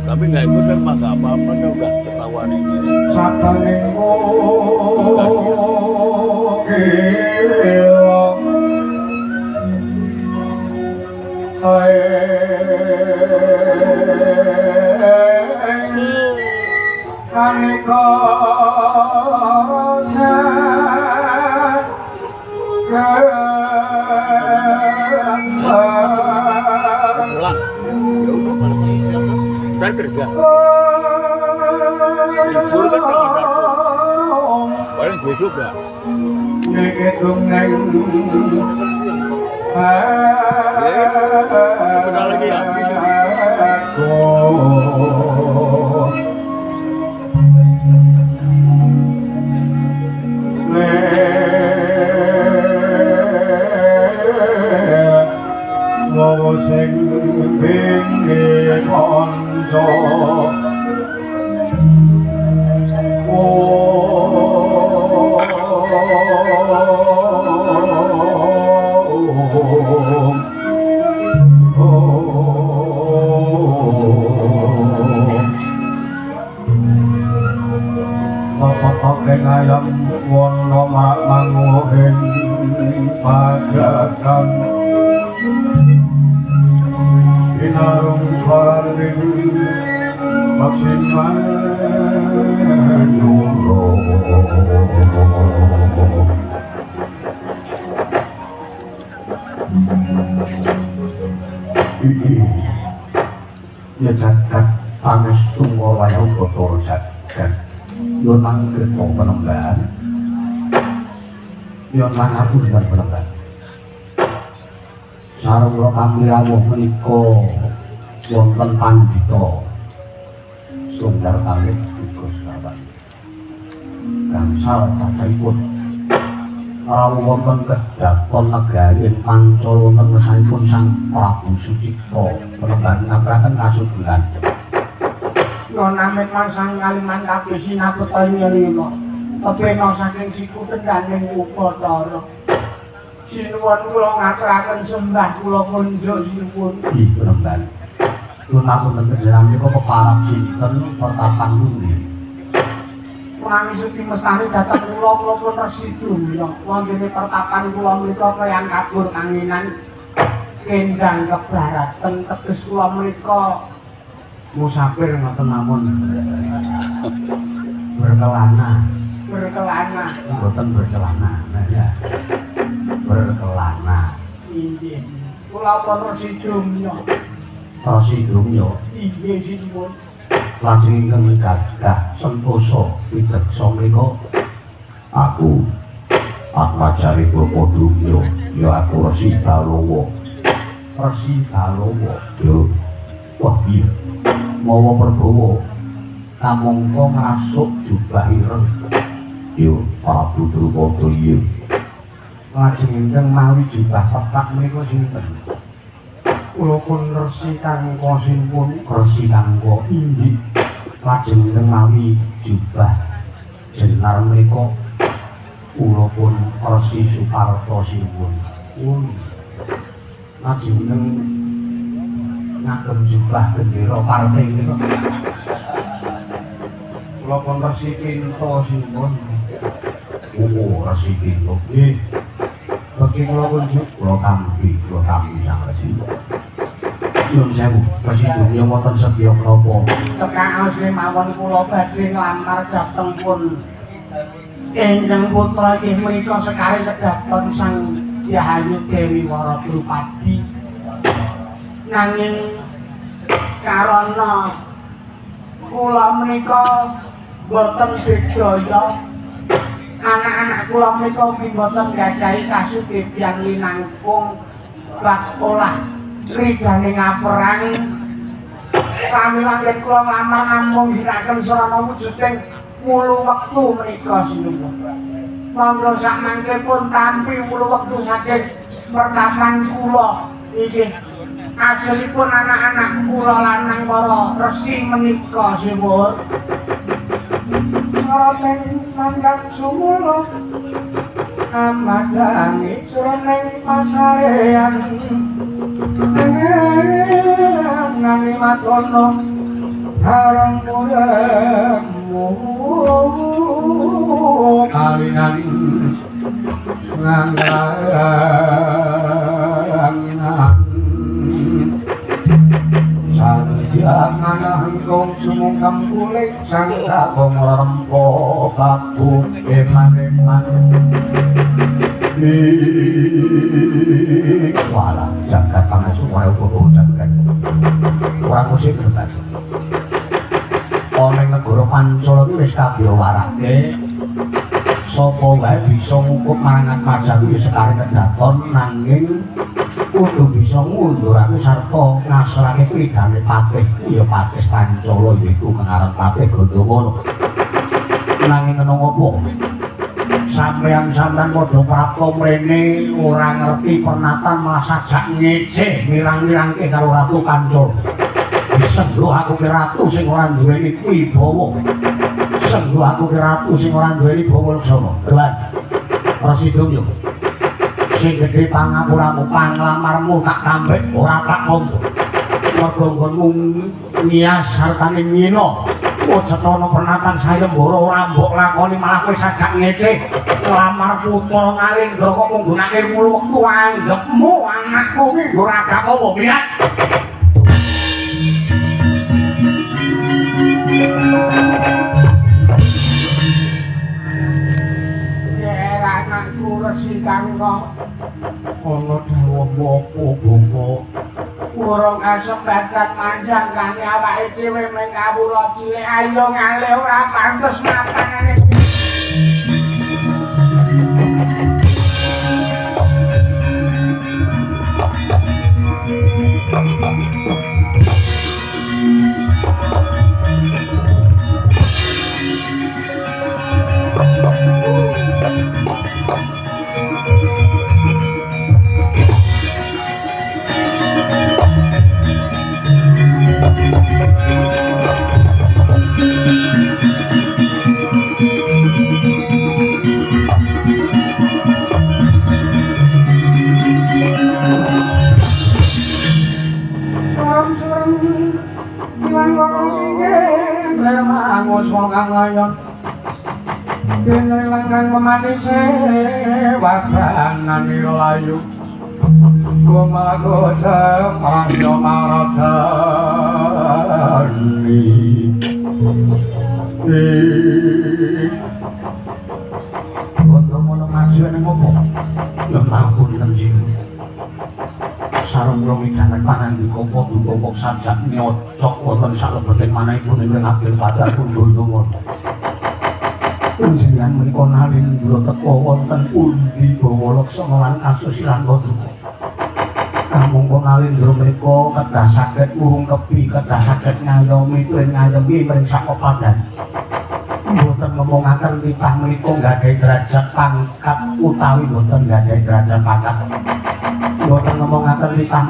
Tapi nggak ikut kan mah nggak apa-apa juga ketahuan ini. Dan kerja libur kan tanggal 1 paling besok ya bentar lagi habis sing pinggir konco ayam wono manguhin padakan Inarung swarning maksimal nuro ya jagat pangestu wayang kotor jagat yo nang kerto penemban yo nang aku dan penemban sareng kula kami rawuh menika wonten pandhita Sundar Kalih Dukus Kawan gangsal cacahipun rawuh wonten kedhaton negari Pancala wonten mesanipun Sang Prabu Sucipta penemban ngapuraken kasuburan Nonamen masang kaliman kabeh sinapeta nyelima kepena saking siku tendaning Upadara sinuwun kula ngaturaken sembah kula konjo sinuwun. Nggih, Penemban. Kula ngapunten panjenengan menika peparab sinten pertapan pundi? Menami Suti Mestani dhateng kula pun resi dumya. Wonten pertapan kula menika kayang kabur kanginan kendang kebaratan teges kula menika musafir ngoten mawon. Berkelana. Mboten bercelana. Nah ya. Berkelana. Inggih. Kula pun resi dumya. Resi dumya. Inggih sinuwun. Lajeng ingkang gagah sentosa wideksa menika aku Atmajari Bapa Dumya ya aku Resi Balowa. Resi Balowa. Yo. Wah iya. Mawa Prabowo kamangka ngrasuk jubah ireng. Yo Prabu Drupada iya. Lajeng ingkang mawi jubah petak menika sinten? Kula pun Resi Kangka sinpun Resi Kangka inggih. Lajeng ingkang mawi jubah jenar menika kula pun Resi Suparta sinpun. Lajeng ingkang ngagem jubah gendera partai menika kula pun Resi Kinta sinpun. Resi Kinta nggih. Bagi kula kunjuk kula tampi Sang Resi. Nyuwun sewu, Resi Dumya wonten sedya menapa? Cekaos mawon kula badhe nglamar dhateng pun ingkang putra inggih menika sekali kedhaton Sang Dyahayu Dewi Wara Drupadi. Nanging karana kula menika boten digdaya anak-anak kula menika ugi boten gadhahi kasugestian linangkung bab olah ridane ngaperang pramila kula nglamar namung giraken sarana wujuding mulu wektu menika sinuwun. Monggo sakmangke pun tampi mulu wektu saking pertapan kula iki asalipun anak-anak kula lanang para resi menika sinuwun. Sareng mangkat sumula amadani sureneng pasarean ngangi matono harang muremu kawinan ngangrangan sanjang manahengkong sumungkam kulit sangka kong rempo kaku eman-eman walang jagat pangasumara ukur jagat orang musik berbat oneng negara Pancala iki wis kabiyawarake sapa wae bisa ngukup marangat Majawi sekali kedaton nanging kudu bisa ngundurake sarta ngasrake pridane patih ya patih Pancala yaiku pengarep patih Gandawara nanging ana apa sampeyan-sampeyan padha prapta mrene ora ngerti pernatan malah sajak ngece mirang-mirangke karo Ratu Kancana. Senggo aku ki ratu sing ora duweni wibawa. Senggo aku ki ratu sing ora duweni bawa laksana. Dewan. Prasidaya. Sing gedhe pangapuramu panglamarmu tak tambek ora tak tampa. Mergo nggonmu nias sartane nyina. Wajatana pernatan sayembara ora mbok lakoni malah kowe sajak ngece. Lamar putra Ngalindra kok nggunakake mulu wektu anggepmu anakku ki ora gak apa piye. Yer anakku Resi Kangka ana dawuh apa bapa urung kasempatan manjang kane awake dhewe mung kawula cilik ayo ngalih ora pantes mapanane dene lengang memanise wadanan layu gumago semranyo maradani untuk mono ngajian ngopo lemah punten sing sarung romi jangan pangandika padha sajak nyocok wonten salebeting manahipun ingkang abdi padha kundul Panjenengan menika Nalindra teka wonten pundi bawa laksana lan kasusilan paduka. Kamangka Nalindra menika kedah saged ngungkepi, kedah saged ngayomi tuwin ngayemi mring sapepadhan. Mboten ngomongaken titah menika nggadahi derajat pangkat utawi mboten nggadahi derajat pangkat. Mboten ngomongaken titah